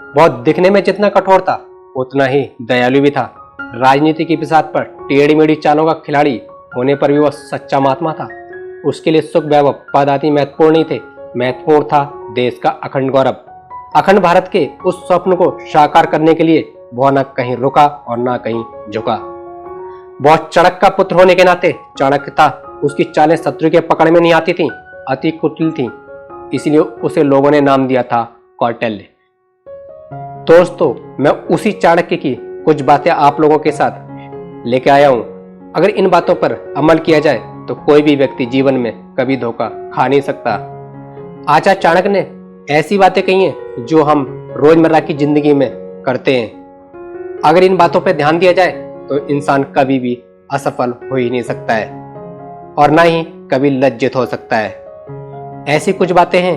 बहुत दिखने में जितना कठोर था उतना ही दयालु भी था। राजनीति की बिसात पर टेढ़ी मेढ़ी चालों का खिलाड़ी होने पर भी वह सच्चा महात्मा था। उसके लिए सुख वैभव पद आदि महत्वपूर्ण नहीं थे, महत्वपूर्ण था देश का अखंड गौरव। अखंड भारत के उस स्वप्न को साकार करने के लिए वह न कहीं रुका और न कहीं झुका। बहुत चाणक्य का पुत्र होने के नाते चाणक्य था, उसकी चालें शत्रु के पकड़ में नहीं आती थीं, अति कुटिल थीं, इसलिए उसे लोगों ने नाम दिया था कौटिल्य। दोस्तों, मैं उसी चाणक्य की कुछ बातें आप लोगों के साथ लेके आया हूं। अगर इन बातों पर अमल किया जाए तो कोई भी व्यक्ति जीवन में कभी धोखा खा नहीं सकता। आचार्य चाणक्य ने ऐसी बातें कही हैं जो हम रोजमर्रा की जिंदगी में करते हैं। अगर इन बातों पर ध्यान दिया जाए तो इंसान कभी भी असफल हो ही नहीं सकता है और ना ही कभी लज्जित हो सकता है। ऐसी कुछ बातें हैं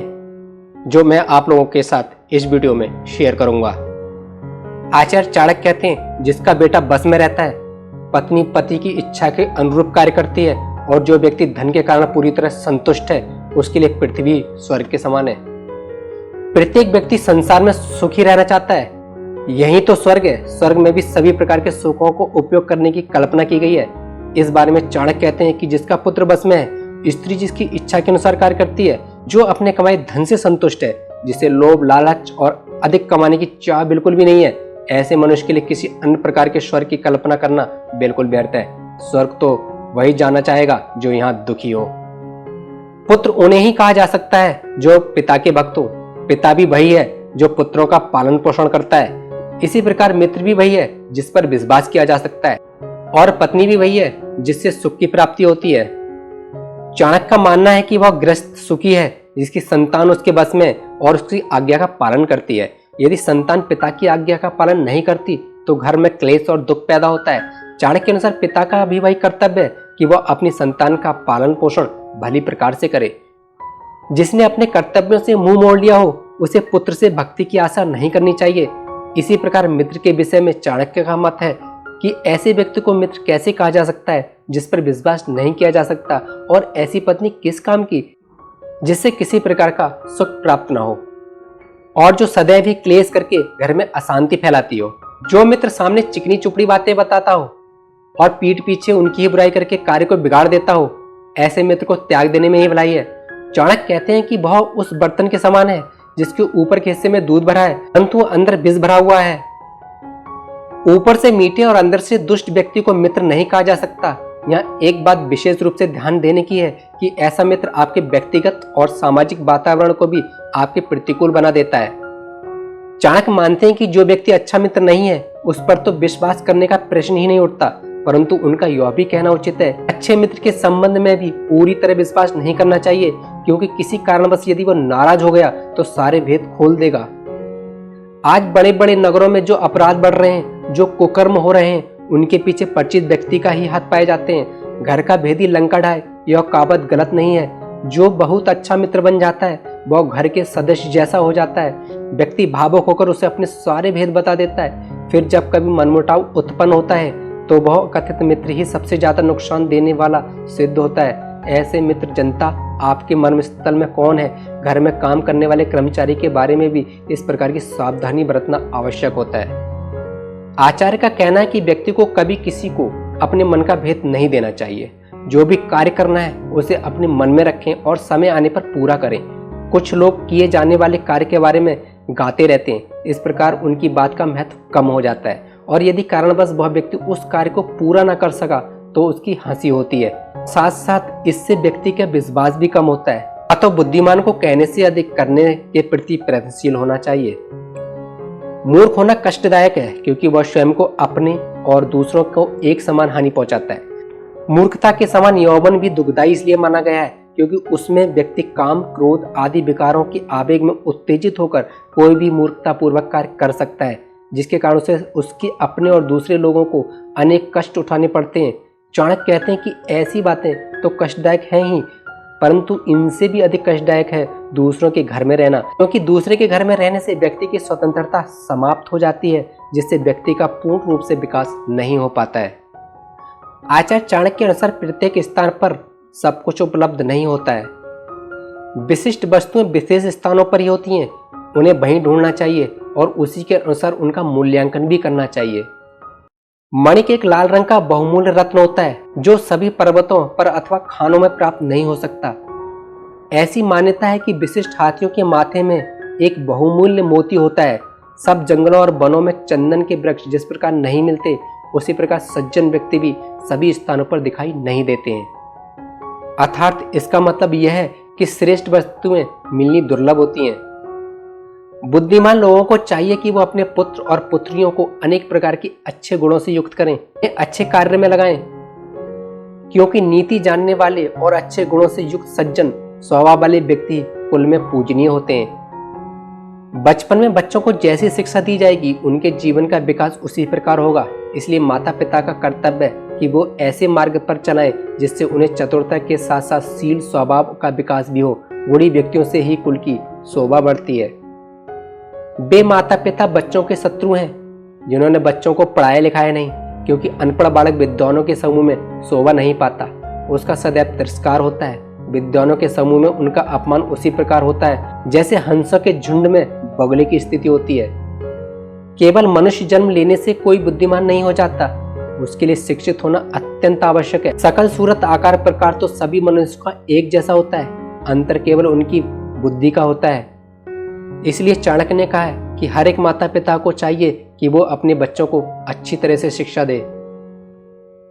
जो मैं आप लोगों के साथ इस वीडियो में शेयर करूंगा। आचार्य चाणक्य कहते हैं, जिसका बेटा बस में रहता है, पत्नी पति की इच्छा के अनुरूप कार्य करती है और जो व्यक्ति धन के कारण पूरी तरह संतुष्ट है, उसके लिए पृथ्वी स्वर्ग के समान है। प्रत्येक व्यक्ति संसार में सुखी रहना चाहता है, यही तो स्वर्ग है। स्वर्ग में भी सभी प्रकार के सुखों को उपयोग करने की कल्पना की गई है। इस बारे में चाणक्य कहते हैं कि जिसका पुत्र बस में है, स्त्री जिसकी इच्छा के अनुसार कार्य करती है, जो अपने कमाए धन से संतुष्ट है, जिसे लोभ लालच और अधिक कमाने की चाह बिल्कुल भी नहीं है, ऐसे मनुष्य के लिए किसी अन्य प्रकार के स्वर्ग की कल्पना करना बिल्कुल व्यर्थ है। स्वर्ग तो वही जाना चाहेगा जो यहाँ दुखी हो। पुत्र उन्हें ही कहा जा सकता है जो पिता के भक्त हो। पिता भी वही है जो पुत्रों का पालन पोषण करता है। इसी प्रकार मित्र भी वही है जिस पर विश्वास किया जा सकता है और पत्नी भी वही है जिससे सुख की प्राप्ति होती है। चाणक्य का मानना है कि वह गृहस्थ सुखी है जिसकी संतान उसके बस में और उसकी आज्ञा का पालन करती है। यदि संतान पिता की आज्ञा का पालन नहीं करती तो घर में क्लेश और दुख पैदा होता है। चाणक्य के अनुसार पिता का भी वही कर्तव्य है कि वह अपनी संतान का पालन पोषण भली प्रकार से करे। जिसने अपने कर्तव्यों से मुंह मोड़ लिया हो उसे पुत्र से भक्ति की आशा नहीं करनी चाहिए। इसी प्रकार मित्र के विषय में चाणक्य का मत है कि ऐसे व्यक्ति को मित्र कैसे कहा जा सकता है जिस पर विश्वास नहीं किया जा सकता, और ऐसी पत्नी किस काम की जिससे किसी प्रकार का सुख प्राप्त न हो और जो सदैव ही क्लेश करके घर में अशांति फैलाती हो। जो मित्र सामने चिकनी चुपड़ी बातें बताता हो और पीठ पीछे उनकी ही बुराई करके कार्य को बिगाड़ देता हो, ऐसे मित्र को त्याग देने में ही भलाई है। चाणक्य कहते हैं कि वह उस बर्तन के समान है जिसके ऊपर के हिस्से में दूध भरा है परंतु अंदर विष भरा हुआ है। ऊपर से मीठे और अंदर से दुष्ट व्यक्ति को मित्र नहीं कहा जा सकता। यहाँ एक बात विशेष रूप से ध्यान देने की है कि ऐसा मित्र आपके व्यक्तिगत और सामाजिक वातावरण को भी आपके प्रतिकूल बना देता है। चाणक्य मानते हैं कि जो व्यक्ति अच्छा मित्र नहीं है उस पर तो विश्वास करने का प्रश्न ही नहीं उठता, परंतु उनका यह भी कहना उचित है अच्छे मित्र के संबंध में भी पूरी तरह विश्वास नहीं करना चाहिए, क्योंकि किसी कारणवश यदि वह नाराज हो गया तो सारे भेद खोल देगा। आज बड़े बड़े नगरों में जो अपराध बढ़ रहे हैं, जो कुकर्म हो रहे हैं, उनके पीछे परिचित व्यक्ति का ही हाथ पाए जाते हैं। घर का भेदी लंका ढाए, यह कहावत गलत नहीं है। जो बहुत अच्छा मित्र बन जाता है वह घर के सदस्य जैसा हो जाता है। व्यक्ति भावुक होकर उसे अपने सारे भेद बता देता है। फिर जब कभी मनमुटाव उत्पन्न होता है तो वह कथित मित्र ही सबसे ज्यादा नुकसान देने वाला सिद्ध होता है। ऐसे मित्र जनता आपके मर्मस्थल में कौन है, घर में काम करने वाले कर्मचारी के बारे में भी इस प्रकार की सावधानी बरतना आवश्यक होता है। आचार्य का कहना है कि व्यक्ति को कभी किसी को अपने मन का भेद नहीं देना चाहिए। जो भी कार्य करना है उसे अपने मन में रखें और समय आने पर पूरा करें। कुछ लोग किए जाने वाले कार्य के बारे में गाते रहते हैं, इस प्रकार उनकी बात का महत्व कम हो जाता है और यदि कारणवश वह व्यक्ति उस कार्य को पूरा न कर सका तो उसकी हंसी होती है। साथ साथ इससे व्यक्ति का विश्वास भी कम होता है। तो बुद्धिमान को कहने से अधिक करने के प्रति प्रयत्नशील होना चाहिए। मूर्ख होना कष्टदायक है क्योंकि वह स्वयं को अपने और दूसरों को एक समान हानि पहुंचाता है। मूर्खता के समान यौवन भी दुखदायी इसलिए माना गया है क्योंकि उसमें व्यक्ति काम, क्रोध आदि विकारों के आवेग में उत्तेजित होकर कोई भी मूर्खता पूर्वक कार्य कर सकता है, जिसके कारण से उसके अपने और दूसरे लोगों को अनेक कष्ट उठाने पड़ते हैं। चाणक्य कहते हैं कि ऐसी बातें तो कष्टदायक हैं ही, परंतु इनसे भी अधिक कष्टदायक है दूसरों के घर में रहना, क्योंकि दूसरे के घर में रहने से व्यक्ति की स्वतंत्रता समाप्त हो जाती है, जिससे व्यक्ति का पूर्ण रूप से विकास नहीं हो पाता है। आचार्य चाणक्य के अनुसार प्रत्येक स्थान पर सब कुछ उपलब्ध नहीं होता है। विशिष्ट वस्तुएं विशेष स्थानों पर ही होती हैं, उन्हें वहीं ढूंढना चाहिए। और उसी के अनुसार उनका मूल्यांकन भी करना चाहिए। मणिक एक लाल रंग का बहुमूल्य रत्न होता है जो सभी पर्वतों पर अथवा खानों में प्राप्त नहीं हो सकता। ऐसी मान्यता है कि विशिष्ट हाथियों के माथे में एक बहुमूल्य मोती होता है। सब जंगलों और वनों में चंदन के वृक्ष जिस प्रकार नहीं मिलते, उसी प्रकार सज्जन व्यक्ति भी सभी स्थानों पर दिखाई नहीं देते हैं। अर्थात इसका मतलब यह है कि श्रेष्ठ वस्तुएं मिलनी दुर्लभ होती हैं। बुद्धिमान लोगों को चाहिए कि वो अपने पुत्र और पुत्रियों को अनेक प्रकार के अच्छे गुणों से युक्त करें, अच्छे कार्य में लगाएं, क्योंकि नीति जानने वाले और अच्छे गुणों से युक्त सज्जन स्वभाव वाले व्यक्ति कुल में पूजनीय होते हैं। बचपन में बच्चों को जैसी शिक्षा दी जाएगी, उनके जीवन का विकास उसी प्रकार होगा। इसलिए माता पिता का कर्तव्य है कि वो ऐसे मार्ग पर चलाएं जिससे उन्हें चतुरता के साथ साथ शील स्वभाव का विकास भी हो। गुणी व्यक्तियों से ही कुल की शोभा बढ़ती है। बे माता पिता बच्चों के शत्रु हैं जिन्होंने बच्चों को पढ़ाया लिखाया नहीं, क्योंकि अनपढ़ बालक विद्वानों के समूह में शोभा नहीं पाता, उसका सदैव तिरस्कार होता है। विद्वानों के समूह में उनका अपमान उसी प्रकार होता है जैसे हंसों के झुंड में बगुले की स्थिति होती है। केवल मनुष्य जन्म लेने से कोई बुद्धिमान नहीं हो जाता, उसके लिए शिक्षित होना अत्यंत आवश्यक है। सकल सूरत आकार प्रकार तो सभी मनुष्य का एक जैसा होता है, अंतर केवल उनकी बुद्धि का होता है। इसलिए चाणक्य ने कहा है कि हर एक माता पिता को चाहिए कि वो अपने बच्चों को अच्छी तरह से शिक्षा दे।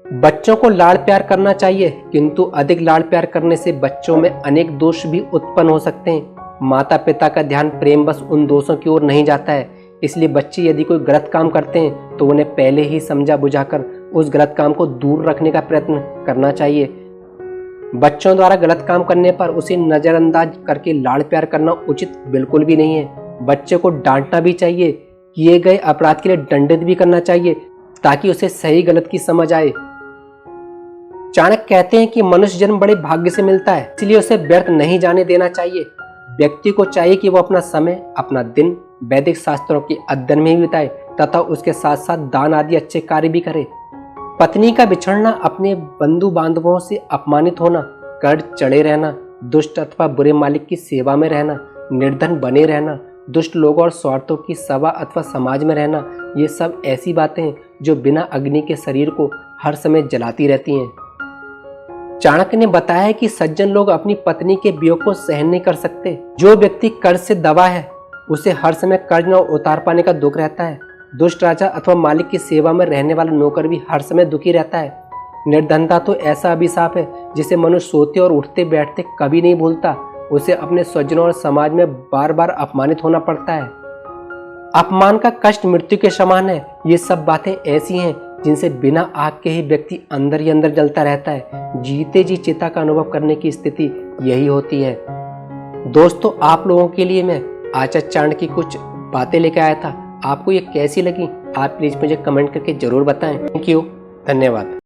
बच्चों को लाड़ प्यार करना चाहिए, किंतु अधिक लाड़ प्यार करने से बच्चों में अनेक दोष भी उत्पन्न हो सकते हैं। माता पिता का ध्यान प्रेम बस उन दोषों की ओर नहीं जाता है। इसलिए बच्चे यदि कोई गलत काम करते हैं तो उन्हें पहले ही समझा बुझाकर उस गलत काम को दूर रखने का प्रयत्न करना चाहिए। बच्चों द्वारा गलत काम करने पर उसे नजरअंदाज करके लाड़ प्यार करना उचित बिल्कुल भी नहीं है। बच्चे को डांटना भी चाहिए, किए गए अपराध के लिए दंडित भी करना चाहिए, ताकि उसे सही गलत की समझ आए। चाणक्य कहते हैं कि मनुष्य जन्म बड़े भाग्य से मिलता है, इसलिए उसे व्यर्थ नहीं जाने देना चाहिए। व्यक्ति को चाहिए कि वो अपना समय, अपना दिन वैदिक शास्त्रों के अध्ययन में ही बिताए तथा उसके साथ साथ दान आदि अच्छे कार्य भी करे। पत्नी का बिछड़ना, अपने बंधु बांधवों से अपमानित होना, कर्ज चढ़े रहना, दुष्ट अथवा बुरे मालिक की सेवा में रहना, निर्धन बने रहना, दुष्ट लोगों और स्वार्थों की सभा अथवा समाज में रहना, ये सब ऐसी बातें हैं जो बिना अग्नि के शरीर को हर समय जलाती रहती हैं। चाणक्य ने बताया है कि सज्जन लोग अपनी पत्नी के वियोग को सहन नहीं कर सकते। जो व्यक्ति कर्ज से दबा है उसे हर समय कर्ज न उतार पाने का दुख रहता है। दुष्ट राजा अथवा मालिक की सेवा में रहने वाला नौकर भी हर समय दुखी रहता है। निर्धनता तो ऐसा अभिशाप है जिसे मनुष्य सोते और उठते बैठते कभी नहीं भूलता। उसे अपने स्वजनों और समाज में बार बार अपमानित होना पड़ता है। अपमान का कष्ट मृत्यु के समान है। ये सब बातें ऐसी हैं जिनसे बिना आग के ही व्यक्ति अंदर ही अंदर जलता रहता है। जीते जी चिता का अनुभव करने की स्थिति यही होती है। दोस्तों, आप लोगों के लिए मैं आचार्य चाणक्य की कुछ बातें लेकर आया था। आपको ये कैसी लगी आप प्लीज मुझे कमेंट करके जरूर बताएं। थैंक यू, धन्यवाद।